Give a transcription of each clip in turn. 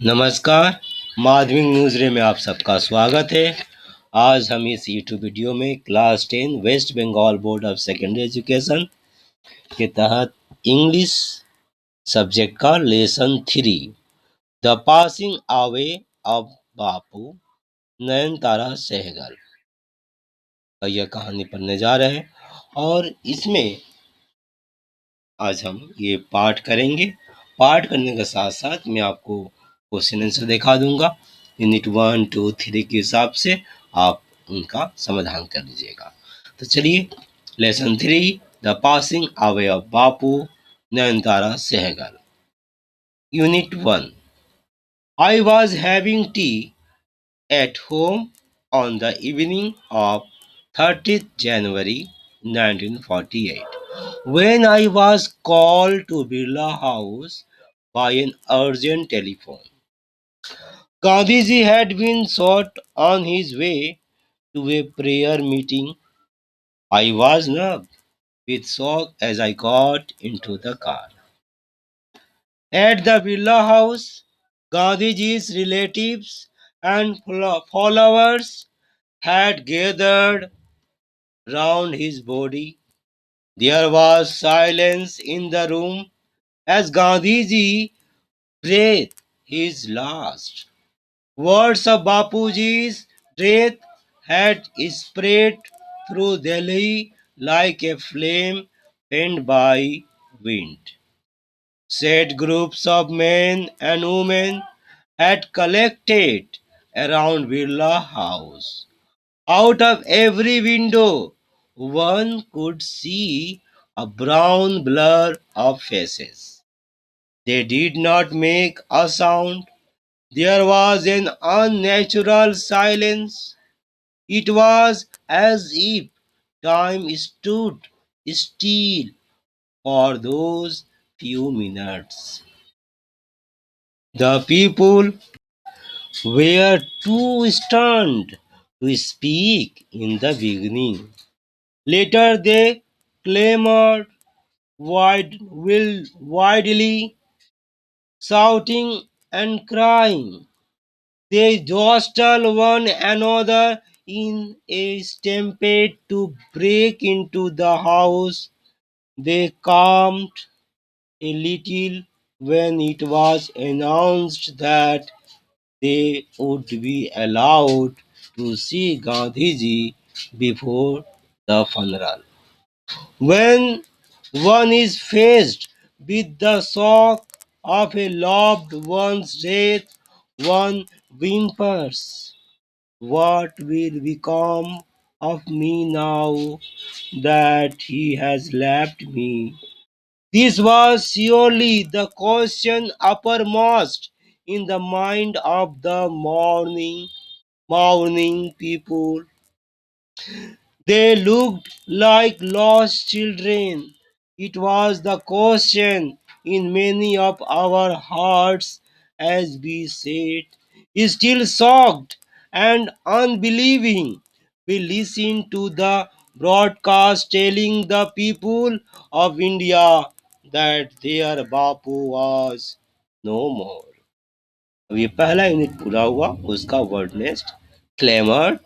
नमस्कार। माध्यमिक न्यूज़ रे में आप सबका स्वागत है। आज हम इस यूट्यूब वीडियो में class 10 West Bengal board of secondary education के तहत इंग्लिश सब्जेक्ट का lesson 3 the passing away of Bapu Nayantara Sahgal का यह कहानी पढ़ने जा रहे हैं और इसमें आज हम ये पाठ करेंगे। पाठ करने के साथ साथ मैं आपको क्वेश्चन आंसर दिखा दूंगा। यूनिट 1, 2, 3 के हिसाब से आप उनका समाधान कर लीजिएगा। तो चलिए, lesson 3 the passing away of Bapu Nayantara Sahgal. Unit 1। I was having tea at home on the evening of 30th January 1948 when I was called to Birla House by an urgent telephone. Gandhiji had been shot on his way to a prayer meeting. I was numb with shock as I got into the car. At the Birla House, Gandhiji's relatives and followers had gathered round his body. There was silence in the room as Gandhiji breathed his last. Words of Bapuji's death had spread through Delhi like a flame fanned by wind. Sad groups of men and women had collected around Birla House. Out of every window, one could see a brown blur of faces. They did not make a sound. There was an unnatural silence. It was as if time stood still for those few minutes. The people were too stunned to speak in the beginning. Later they clamored widely, shouting and crying. They jostled one another in a stampede to break into the house. They calmed a little when it was announced that they would be allowed to see Gandhiji before the funeral. When one is faced with the shock of a loved one's death, one whimpers, "What will become of me now that he has left me?" This was surely the question uppermost in the mind of the mourning people. They looked like lost children. It was the question in many of our hearts as we sat, still shocked and unbelieving. We listened to the broadcast telling the people of India that their Bapu was no more. अब ये पहला unit पूरा हुआ, उसका word next claimer,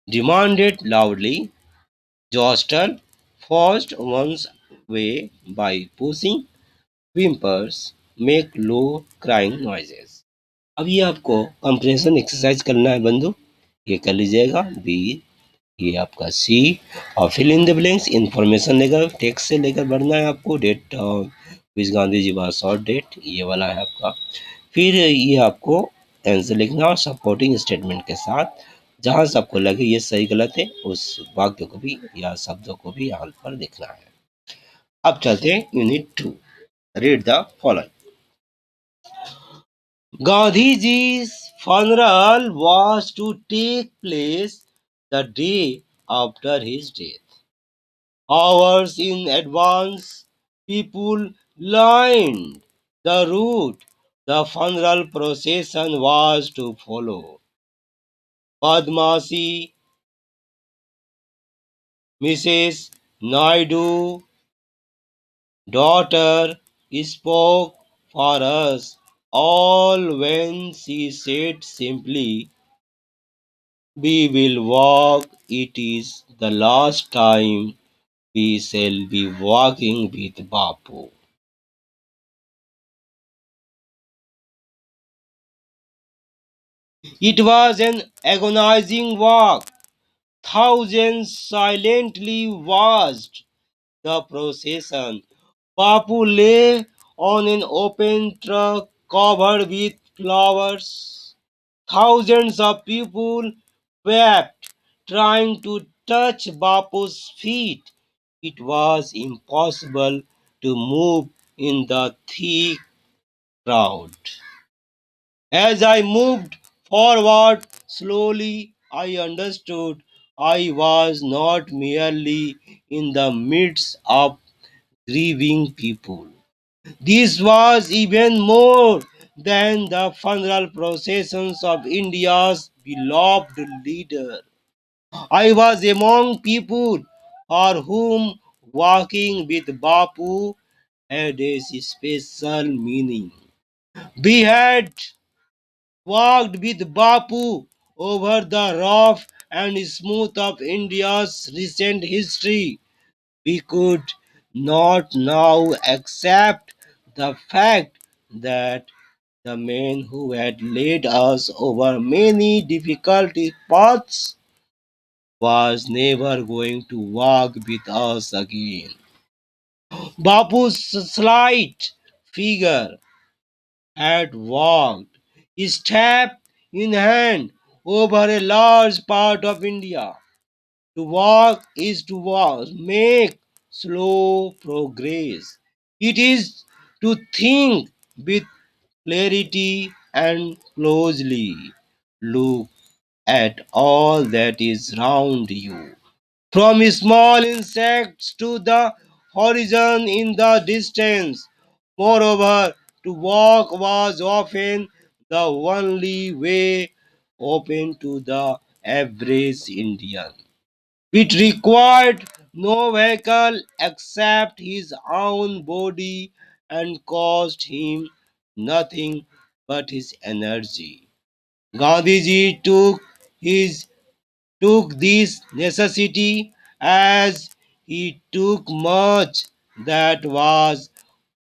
demanded loudly, jostled, forced one's way by pushing, whimpers, make low crying noises. अब ये आपको compression exercise करना है बंधु, ये कर लीजिएगा। बी, ये आपका सी, और fill in the blanks information लेकर टेक्स्ट से लेकर बढ़ना है आपको। Date which Gandhi ji was short date, ये वाला है आपका। फिर ये आपको आंसर लिखना और सपोर्टिंग स्टेटमेंट के साथ जहां से आपको लगे ये सही गलत है उस वाक्य को भी या शब्दों को भी यहाँ पर देखना है। अब चलते हैं unit 2। Read the following. Gandhiji's funeral was to take place the day after his death. Hours in advance, people lined the route the funeral procession was to follow. Padmasi, Mrs. Naidu, daughter, spoke for us. all when she said simply, "We will walk, it is the last time we shall be walking with Bapu." It was an agonizing walk. Thousands silently watched the procession. Bapu lay on an open truck covered with flowers. Thousands of people wept, trying to touch Bapu's feet. It was impossible to move in the thick crowd. As I moved forward slowly, I understood I was not merely in the midst of grieving people. This was even more than the funeral processions of India's beloved leader. I was among people for whom walking with Bapu had a special meaning. We had walked with Bapu over the rough and smooth of India's recent history. We could not now accept the fact that the man who had led us over many difficult paths was never going to walk with us again. Bapu's slight figure had walked, staff in hand, over a large part of India. To walk is to walk, make slow progress. It is to think with clarity and closely. Look at all that is round you. From small insects to the horizon in the distance. Moreover, to walk was often the only way open to the average Indian. It required no vehicle except his own body and cost him nothing but his energy. Gandhiji his took this necessity as he took much that was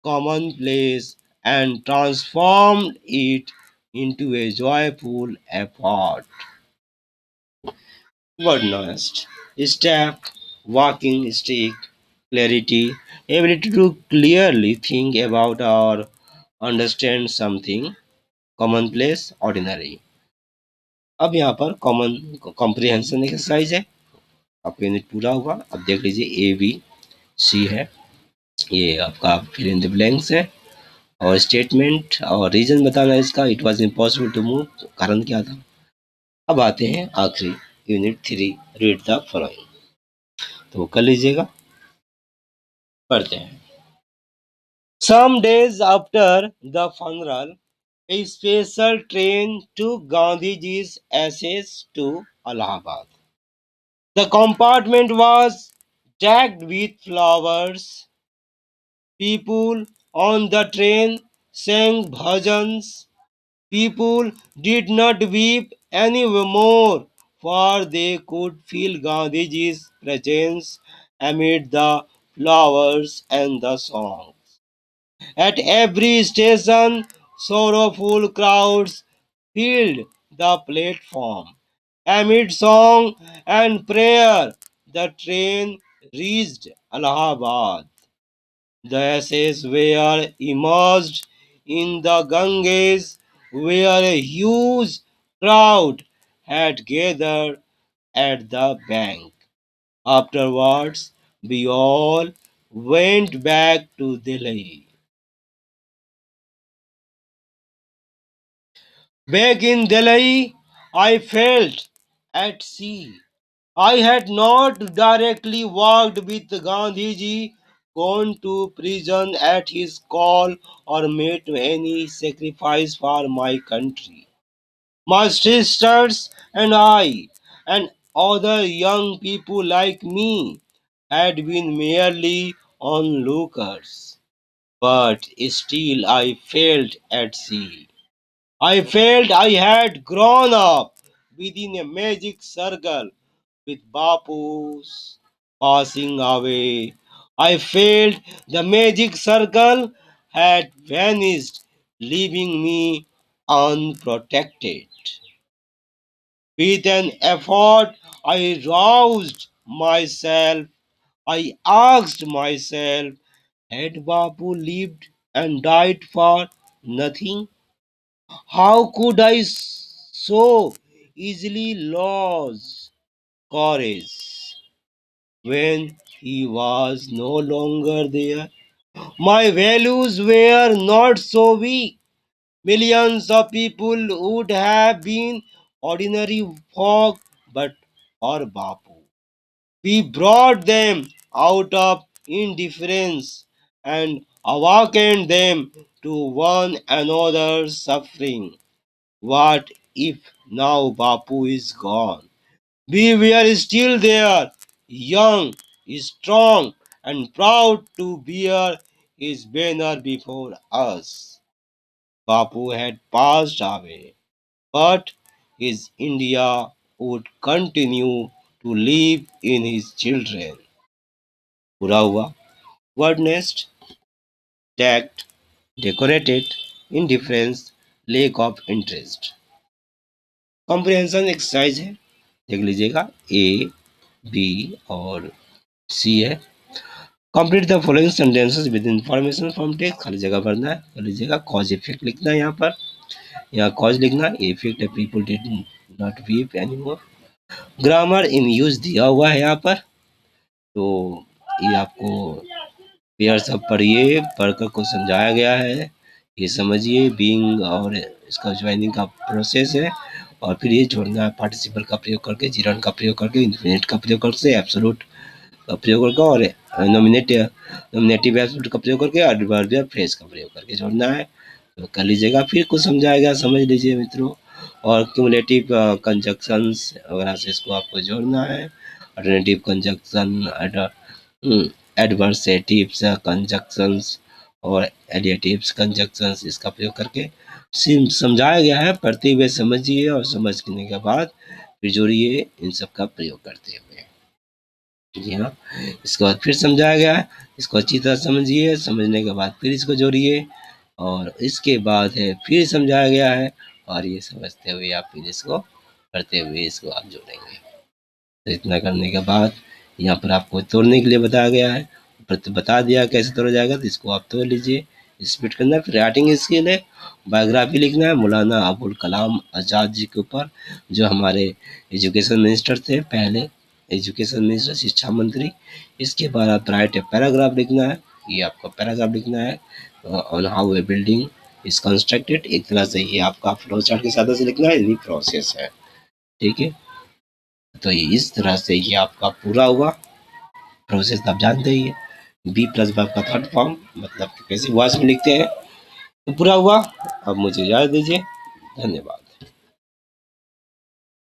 commonplace and transformed it into a joyful effort. Word nuanced. Step, walking stick, clarity, ability to clearly think about or understand something, commonplace, ordinary. अब यहाँ पर common comprehension exercise है। आपका unit पूरा हुआ। अब देख लीजिए ए बी सी है, ये आपका फिल इन द ब्लैंक्स है और स्टेटमेंट और रीजन बताना है इसका। It was impossible to move, कारण क्या था। अब आते हैं आखिरी यूनिट 3, रीड द फॉलोइंग। तो कर लीजिएगा, पढ़ते हैं। Some days after the funeral, a special train took Gandhiji's ashes to Allahabad. The compartment was decked with flowers. People on the train sang bhajans. People did not weep anymore, for they could feel Gandhiji's presence amid the flowers and the songs. At every station, sorrowful crowds filled the platform. Amid song and prayer, the train reached Allahabad. The ashes were immersed in the Ganges, where a huge crowd had gathered at the bank. Afterwards, we all went back to Delhi. Back in Delhi, I felt at sea. I had not directly walked with Gandhiji, gone to prison at his call, or made any sacrifice for my country. My sisters and I, and other young people like me, had been merely onlookers. but still I felt at sea. I felt I had grown up within a magic circle with Bapu's passing away. I felt the magic circle had vanished, leaving me unprotected. With an effort, I roused myself. I asked myself, had Bapu lived and died for nothing? How could I so easily lose courage when he was no longer there? My values were not so weak. Millions of people would have been ordinary folk, but for Bapu, we brought them out of indifference and awakened them to one another's suffering. What if now Bapu is gone? We were still there, young, strong, and proud to bear his banner before us. Bapu had passed away, but his India would continue to live in his children. पूरा हुआ. Word nest, tact, decorated, indifference, lack of interest. Comprehension exercise है, देख लीजिएगा. ए, B और सी है. Complete the following sentences with information from text. खाली जगह भरना है, कर लीजिएगा. कॉज इफेक्ट लिखना है यहाँ पर. यहाँ कॉज लिखना है, इफेक्ट है people did not weep anymore. Grammar in use दिया हुआ है यहाँ पर, तो ये आपको पेयर सब पढ़िए, पढ़कर को समझाया गया है, ये समझिए. बीइंग और इसका ज्वाइनिंग का प्रोसेस है, और फिर ये जोड़ना है पार्टिसिपल का प्रयोग करके, जिरन का प्रयोग करके, इन्फिनिट का प्रयोग करके, एब्सोल्यूट का प्रयोग करके, और नॉमिनेटिव एब्सोल्यूट का प्रयोग करके, एडवर्बियल फ्रेज का प्रयोग करके जोड़ना है. तो कर लीजिएगा, फिर कुछ समझाया गया, समझ लीजिए मित्रों. और क्यूमुलेटिव कंजक्शंस वगैरह से इसको आपको जोड़ना है. अल्टरनेटिव कंजक्शन, एडवर्सेटिव्स कंजक्शंस और एडिएटिव्स कंजक्शंस, इसका प्रयोग करके समझाया गया है. पढ़ते हुए समझिए, और समझने के बाद फिर जोड़िए इन सब का प्रयोग करते हुए. जी हाँ, इसके बाद फिर समझाया गया है, इसको अच्छी तरह समझिए, समझने के बाद फिर इसको जोड़िए, और इसके बाद है फिर समझाया गया है, और ये समझते हुए आप फिर इसको करते हुए इसको आप जोड़ेंगे. तो इतना करने के बाद यहाँ पर आपको तोड़ने के लिए बताया गया है, बता दिया कैसे तोड़ा जाएगा, तो इसको आप तोड़ लीजिए. स्पीड करना. फिर राइटिंग स्किल है, बायोग्राफी लिखना है मौलाना अबुल कलाम आज़ाद जी के ऊपर, जो हमारे एजुकेशन मिनिस्टर थे पहले, एजुकेशन मिनिस्टर, शिक्षा मंत्री. इसके बाद आप राइट ए पैराग्राफ लिखना है, ये आपका पैराग्राफ लिखना है on how a building is constructed. एक तरह से ये आपका फ्लो चार्ट के साथ से लिखना है, यही प्रोसेस है. ठीक है, तो ये इस तरह से ये आपका पूरा हुआ प्रोसेस. आप जानते ही है, बी प्लस वर्ब का थर्ड फॉर्म, मतलब कैसे वॉइस में लिखते हैं. तो पूरा हुआ. अब मुझे इजाज़त दीजिए. धन्यवाद.